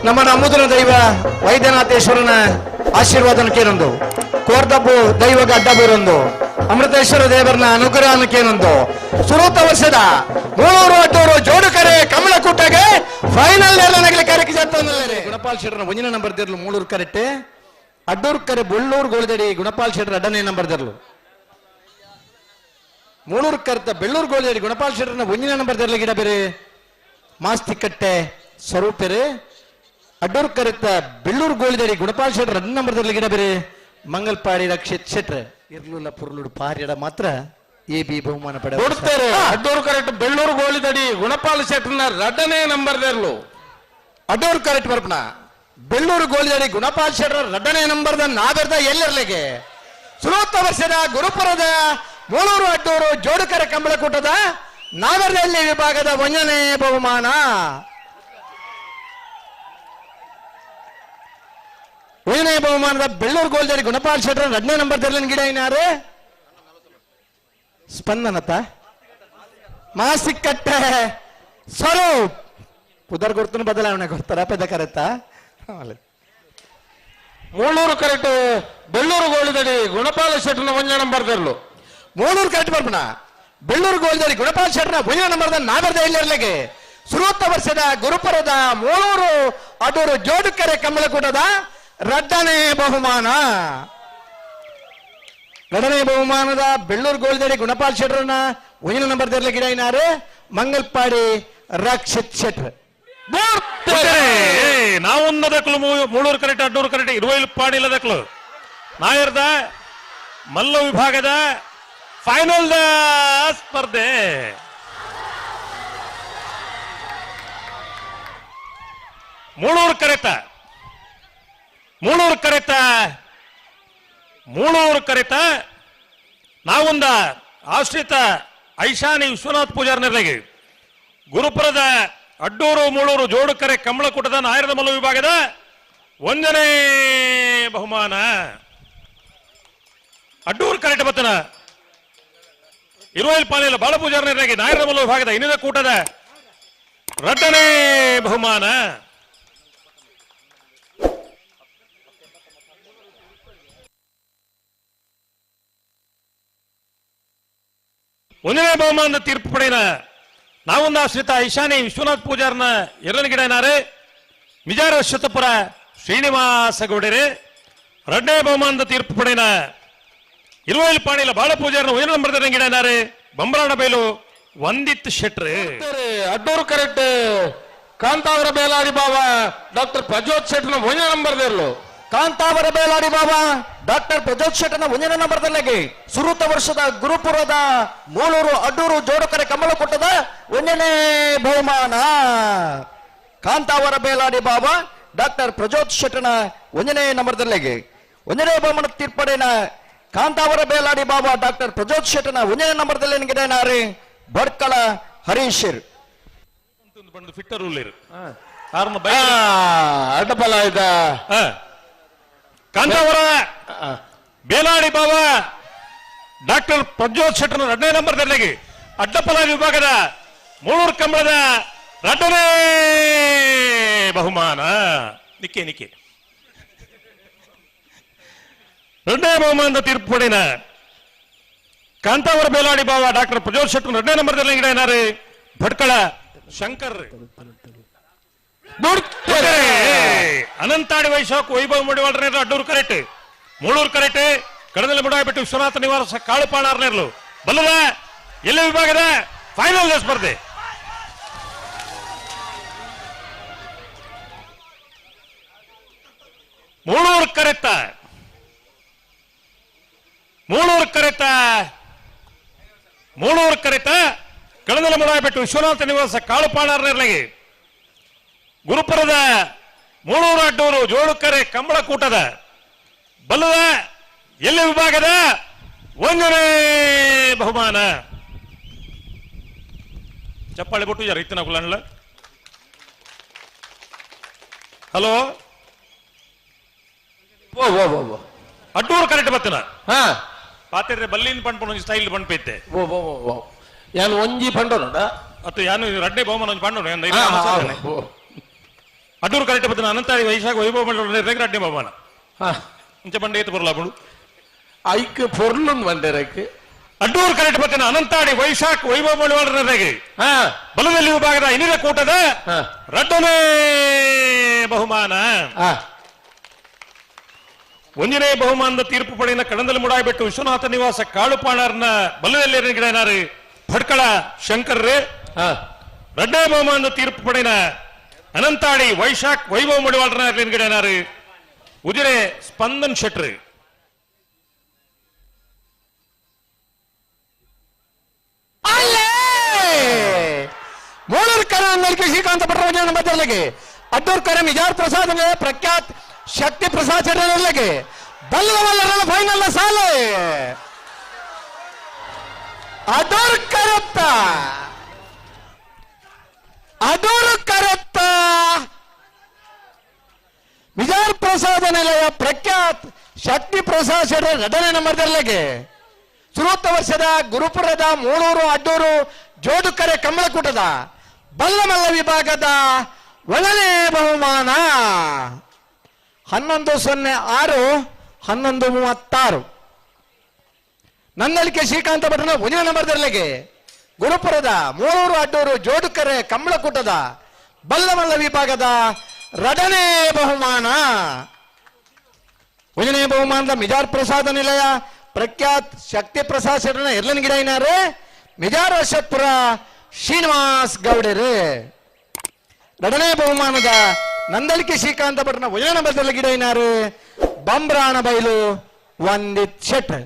ನಮ್ಮ ನಮ್ಮುದಿನ ದೈವ ವೈದ್ಯನಾಥೇಶ್ವರನ ಆಶೀರ್ವಾದನಕ್ಕೇನೊಂದು ಕೋರ್ದಬ್ಬು ದೈವಗ ಅಡ್ಡಬೂರೊಂದು ಅಮೃತೇಶ್ವರ ದೇವರನ ಅನುಗ್ರಹನಕ್ಕೇನೊಂದು ಸುರೂತ ವರ್ಷದ 300 ಅಡ್ಡೂರು ಜೋಡುಕರೆ ಕಮಲಕುಟ್ಟಗೆ ಫೈನಲ್ ನಗಲಿ ಕರೆಗೆ ಜತ್ತನಲ್ಲೇ ಗುಣಪಾಲ್ ಶೆಟ್ಟರ್ನ ಒಂಜಿನ ನಂಬರ್ ದಿರ್ಲು 300 ಕರೆಕ್ಟ್ ಅಡ್ಡೂರು ಕರೆ ಬೊಳ್ಳೂರು ಗೋಳಿದಡಿ ಗುಣಪಾಲ್ ಶೆಟ್ಟರ್ ಅಡ್ಡನೇ ನಂಬರ್ ದಿರ್ಲು 300 ಕರೆತ ಬೆಳ್ಳೂರು ಗೋಳಿದಡಿ ಗುಣಪಾಲ್ ಶೆಟ್ಟರ್ನ ಒಂಜಿನ ನಂಬರ್ ದಿರ್ಲು ಗಿಡ ಬೇರೆ ಮಾಸ್ತಿಕಟ್ಟೆ ಸ್ವರೂಪರೆ ಅಡ್ಡೂರು ಕರೆತ ಬೆಳ್ಳೂರು ಗೋಳಿದಡಿ ಗುಣಪಾಲ್ ಶೆಟ್ಟರ್ 2 ನಂಬರ್ ದಿರ್ಲು ಗಿಡ ಬೇರೆ ಮಂಗಲ್ಪಾಡಿ ರಕ್ಷಿತ್ ಶೆಟ್ರೆ ಇರ್ಲುಲ್ಲ ಪುರ್ಲುಡು ಪಾರ್ಯಡ ಮಾತ್ರ ಎ ಬಿ ಬಹುಮಾನ ಪಡೆ ಕೊಡ್ತಾರೆ. ಅಡ್ಡೂರು ಕರೆಕ್ಟ್ ಬೆಳ್ಳೂರು ಗೋಳಿದಡಿ ಗುಣಪಾಲ್ ಶೆಟ್ಟರ್ನ 2ನೇ ನಂಬರ್ ದೇರ್ಲು ಅಡ್ಡೂರು ಕರೆಕ್ಟ್ ಬರ್ಪನ ಬೆಳ್ಳೂರು ಗೋಳಿದಡಿ ಗುಣಪಾಲ್ ಶೆಟ್ಟರ್ 2ನೇ ನಂಬರ್ದ ನಾವೆರ್ದ ಎಲ್ಲೆರ್ಲೆಗೆ ಸುರೂತ ವರ್ಷದ ಗುರುಪುರದ 300 ಅಡ್ಡೂರು ಜೋಡುಕರೆ ಕಂಬಳಕೂಟದ ನಾವೆರ್ದಲ್ಲಿ ವಿಭಾಗದ 1ನೇ ಬಹುಮಾನ 1ನೇ ಬಹುಮಾನದ ಬೆಳ್ಳೂರು ಗೋಳಿದಡಿ ಗುಣಪಾಲ್ ಶೆಟ್ಟರ್ 2ನೇ ನಂಬರ್ ತೆರಲಿನ ಗಿಡ ಏನಾರು ಸ್ಪಂದನತ ಮಾಸಿಕಟ್ಟೆ ಸ್ವರೂಪ್ ಉದರ್ ಗುರ್ತನ ಬದಲಾವಣೆ ಕೊಡ್ತಾರ ಪೆದ ಕರೆತ್ತ 300 ಕರೆಕ್ಟ್ ಬೆಳ್ಳೂರು ಗೋಳಿದಡಿ ಗುಣಪಾಲ ಶೆಟ್ಟರ್ನ 1ನೇ ನಂಬರ್ ದೇರ್ಲು 300 ಕರೆಕ್ಟ್ ಬರ್ಪನ ಬೆಳ್ಳೂರು ಗೋಳಿದಡಿ ಗುಣಪಾಲ್ ಶೆಟ್ಟರ್ನ 1ನೇ ನಂಬರ್ದ ನಾವೆರ್ದ ಎಲ್ಲೆರ್ಲೆಗೆ ಸುರೂತ ವರ್ಷದ ಗುರುಪುರದ 300 ಅಡೂರು ಜೋಡುಕರೆ ಕಮಲಕೂಟದ 2ನೇ ಬಹುಮಾನ 2ನೇ ಬಹುಮಾನದ ಬೆಳ್ಳೂರು ಗೋಳಿದಡಿ ಗುಣಪಾಲ್ ಶೆಟ್ಟರ್ನ 1ನೇ ನಂಬರ್ ತೆರಲ ಗಿಡ ಏನಾರು ಮಂಗಲ್ಪಾಡಿ ರಕ್ಷಿತ್ ಶೆಟ್ರ್ ನಾವೊಂದು ದಕ್ಕಲು 300 ಕರೆಕ್ಟ್ 200 ಕರೆಕ್ಟ್ 20 ಪಾಡಿಲ ದಕ್ಕಲು ನಾಯರ್ದ ಮಲ್ಲ ವಿಭಾಗದ ಫೈನಲ್ ಸ್ಪರ್ಧೆ ಮೂಳೂರು ಕರೆತ ನಾವೊಂದ ಆಶ್ರಿತ ಐಶಾನಿ ವಿಶ್ವನಾಥ್ ಪೂಜಾರ್ ನಿರ್ಲಗೆ ಗುರುಪುರದ ಅಡ್ಡೂರು ಮೂಳೂರು ಜೋಡುಕರೆ ಕಮಲಕೂಟದ ನಾಯರದ ಮಲ್ಲ ವಿಭಾಗದ 1ನೇ ಬಹುಮಾನ ಅಡ್ಡೂರು ಕರೆಕ್ಟ್ ಬತ್ತನ 20 ಪಾಲಿಲ ಬಾಳ ಪೂಜಾರ್ ನಿರ್ಲಗೆ ನಾಯರದ ಮಲ್ಲ ವಿಭಾಗದ ಇನ್ನಿದ ಕೂಟದ 2ನೇ ಬಹುಮಾನ ಒಂದನೇ ಬಹುಮಾನದ ತೀರ್ಪು ಪಡೆಯಿನ ನಾವೊಂದು ಆಶ್ರಿತ ಐಶಾನಿ ವಿಶ್ವನಾಥ್ ಪೂಜಾರ್ನ ಎರಡನೇ ಗಿಡ ಏನಾರೆ ಮಿಜಾರ ಶ್ವತಪುರ ಶ್ರೀನಿವಾಸ ಗೌಡರೆ 2ನೇ ಬಹುಮಾನದ ತೀರ್ಪು ಪಡೆಯಿನ 20 ಪಾಣಿಲ ಬಾಳ ಪೂಜಾರ್ನ 1ನೇ ನಂಬರ್ ಗಿಡ ಏನಾರೆ ಬಂಬರಾಣ ಬೈಲು ವಂದಿತ್ ಶೆಟ್ರೆ ಅಡ್ಡೂರು ಕರೆಕ್ಟ್ ಕಾಂತಾವರ ಬೇಲಾಡಿ ಬಾಬಾ ಡಾಕ್ಟರ್ ಪ್ರಜ್ಯೋತ್ ಶೆಟ್ರ್ನ 1ನೇ ನಂಬರ್ ದೇರ್ಲು ಕಾಂತಾವರ ಬೇಲಾಡಿ ಬಾಬಾ ಡಾಕ್ಟರ್ ಪ್ರಜ್ಯೋತ್ ಶೆಟ್ಟರ್ನ 1ನೇ ನಂಬರ್ ತೆರಲಿಗೆ ಸುರೂತ ವರ್ಷದ ಗುರುಪುರದ 300 ಅಡ್ಡೂರು ಜೋಡುಕರೆ ಕಮಲಕೂಟದ 1ನೇ ಬಹುಮಾನ ಕಾಂತಾವರ ಬೇಲಾಡಿ ಬಾಬಾ ಡಾಕ್ಟರ್ ಪ್ರಜ್ಯೋತ್ ಶೆಟ್ಟರ್ನ 1ನೇ ನಂಬರ್ ತೆರಲಿಗೆ 1ನೇ ಬಹುಮಾನ ತೀರ್ಪಡೆನ ಕಾಂತಾವರ ಬೇಲಾಡಿ ಬಾಬಾ ಡಾಕ್ಟರ್ ಪ್ರಜ್ಯೋತ್ ಶೆಟ್ಟರ್ನ 1ನೇ ನಂಬರ್ ತೆರಲಿನ ಗಿಡನಾರಿ ಬಡ್ಕಳ ಹರೀಶರ್ ಬಂದು ಫಿಟ್ಟರ್ ಉಳ್ಳೇರು ಅಡ್ಡಬಲ ಆಯ್ತಾ ಕಾಂತಾವರ ಬೇಲಾಡಿ ಬಾಬಾ ಡಾಕ್ಟರ್ ಪ್ರಜ್ಯೋತ್ ಶೆಟ್ಟರ್ನ 2ನೇ ನಂಬರ್ ತೆರಲಿಗೆ ಅಡ್ಡಪಲ ವಿಭಾಗದ ಮೂಳೂರು ಕಂಬಳದ 2ನೇ ಬಹುಮಾನ ನಿಕ್ಕೆ 2ನೇ ಬಹುಮಾನದ ತೀರ್ಪು ಪಡೆಯಿನ ಕಾಂತಾವರ ಬೇಲಾಡಿ ಬಾಬಾ ಡಾಕ್ಟರ್ ಪ್ರಜ್ಯೋತ್ ಶೆಟ್ಟರ್ನ 2ನೇ ನಂಬರ್ ತೆರಲಿಗೆ ಗಿಡ ಏನಾರೆ ಭಟ್ಕಳ ಶಂಕರ್ ಅನಂತಾಡಿ ವೈಶಾಖ ವೈಭವ್ ಮಡಿವಾಳ್ರ ಅಡ್ಡೂರು ಕರೆಕ್ಟ್ ಮೂಳೂರು ಕರೆಕ್ಟ್ ಕಡದಲ್ಲಿ ಮುಡಾಯ್ಬಿಟ್ಟು ವಿಶ್ವನಾಥ ನಿವಾಸ ಕಾಳುಪಾಣಾರ್ನೇರ್ಲು ಬಲ್ಲದ ಎಲ್ಲ ವಿಭಾಗದ ಫೈನಲ್ ಸ್ಪರ್ಧೆ ಮೂಳೂರು ಕರೆತ ಕಡದಲ್ಲಿ ಮುಡಾಯ್ಬಿಟ್ಟು ವಿಶ್ವನಾಥ ನಿವಾಸ ಕಾಳುಪಾಣಾರ್ನೇರ್ಲಿಗೆ ಗುರುಪುರದ 300 ಅಡ್ಡೂರು ಜೋಡುಕರೆ ಕಂಬಳಕೂಟದ ಬಲ್ಲದ ಎಲ್ಲ ವಿಭಾಗದ 1ನೇ ಬಹುಮಾನ ಚಪ್ಪಾಳೆ ಬಿಟ್ಟು ಯಾರು ಇತ್ತಿನ ಕುಲಣ್ಣ ಹಲೋ ಅಡ್ಡೂರು ಕರೆಕ್ಟ್ ಬತ್ತನ ಪಾತಿದ್ರೆ ಬಲ್ಲಿನ ಪಂಡ್ಪು ಸ್ಟೈಲ್ ಪಂಡ್ಪೈತೆ ಯಾನು ಒಂಜಿ ಪಂಡೋನ ಅತ್ತು ಯಾನು 2ನೇ ಬಹುಮಾನ ಪಂಡೋನ ಅಡ್ಡೂರು ಕರೆಕ್ಟ್ ಬತ್ತಿನ ಅನಂತಾಡಿ ವೈಶಾಖ ವೈಭವ ಮಂಡಲ ಅಡ್ಡಿ ಬಹುಮಾನ ಇಂಚ ಬಂಡೆ ಏತು ಬರಲ್ಲ ಬಿಡು ಐಕ್ ಪೊರ್ಲೊಂದು ಬಂದಿರಕ್ಕೆ ಅಡ್ಡೂರು ಕರೆಕ್ಟ್ ಬತ್ತಿನ ಅನಂತಾಡಿ ವೈಶಾಖ ವೈಭವ ಮಂಡಲ ಬಲದಲ್ಲಿ ವಿಭಾಗದ ಇನ್ನಿರ ಕೂಟದ ರಡ್ಡನೇ ಬಹುಮಾನ ಒಂದನೇ ಬಹುಮಾನದ ತೀರ್ಪು ಪಡೆಯಿನ ಕಣದಲ್ಲಿ ಮುಡಾಯ್ಬಿಟ್ಟು ವಿಶ್ವನಾಥ ನಿವಾಸ ಕಾಳುಪಾಣರ್ನ ಬಲದಲ್ಲಿ ಗಿಡನಾರು ಭಟ್ಕಳ ಶಂಕರ್ರೆ ಎರಡನೇ ಬಹುಮಾನದ ತೀರ್ಪು ಪಡೆಯಿನ ಅನಂತಾಡಿ ವೈಶಾಖ್ ವೈಭವ ಮಡಿವಾಳರನ್ನ ಗಿಡನಾರು ಉಜಿರೆ ಸ್ಪಂದನ್ ಶೆಟ್ರಿ ಮೂಳೂರು ಕರ ಅಂಗಡಿಗೆ ಶ್ರೀಕಾಂತ ಭಟ್ರ ಬದಲಿಗೆ ಅಡ್ಡೂರು ಕರ ಮಿಜಾರ್ ಪ್ರಸಾದ್ ಪ್ರಖ್ಯಾತ್ ಶಕ್ತಿ ಪ್ರಸಾದ್ ಚಟರ್ಗೆ ಬಲ್ಲವಲ್ಲರ ಫೈನಲ್ ಸಾಲೆ ಅಡೂರು ಕರತ್ತ ಮಿಜಾರ್ ಪ್ರಸಾದ ನಿಲಯ ಪ್ರಖ್ಯಾತ್ ಶಕ್ತಿ ಪ್ರಸಾದ್ ಶೆಟ್ಟರ್ ಎರಡನೇ ನಂಬರ್ದಲ್ಲಿಗೆ ಸುರೂತ ವರ್ಷದ ಗುರುಪುರದ ಮೂಳೂರು ಅಡ್ಡೂರು ಜೋಡುಕರೆ ಕಮಲಕೂಟದ ಬಲ್ಲಮಲ್ಲ ವಿಭಾಗದ ಒಂದನೇ ಬಹುಮಾನ 1106 1136 ನನ್ನಳಿಕೆ ಶ್ರೀಕಾಂತ ಭಟ್ರನ ಒಂದನೇ ನಂಬರ್ದಲ್ಲಿಗೆ ಗುರುಪುರದ ಮೂಳೂರು ಅಡ್ಡೂರು ಜೋಡುಕರೆ ಕಮಲಕೂಟದ ಬಲ್ಲಮಲ್ಲ ವಿಭಾಗದ ಎರಡನೇ ಬಹುಮಾನ ಒಂದನೇ ಬಹುಮಾನದ ಮಿಜಾರ್ ಪ್ರಸಾದ ನಿಲಯ ಪ್ರಖ್ಯಾತ್ ಶಕ್ತಿ ಪ್ರಸಾದ್ ಶೆಟ್ಟರ್ನ ಎರಡನೇ ಗಿಡ ಏನಾರು ಮಿಜಾರ್ ಅಶೋಕ್ಪುರ ಶ್ರೀನಿವಾಸ್ ಗೌಡರು ಎರಡನೇ ಬಹುಮಾನದ ನಂದಳಿಕೆ ಶ್ರೀಕಾಂತ ಭಟ್ರನ ಒಂದನೇ ನಂಬರ್ದಲ್ಲಿ ಗಿಡ ಏನಾರು ಬಂಬ್ರಾಣ ಬೈಲು ವಂದಿತ್ ಶೆಟ್ಟರ್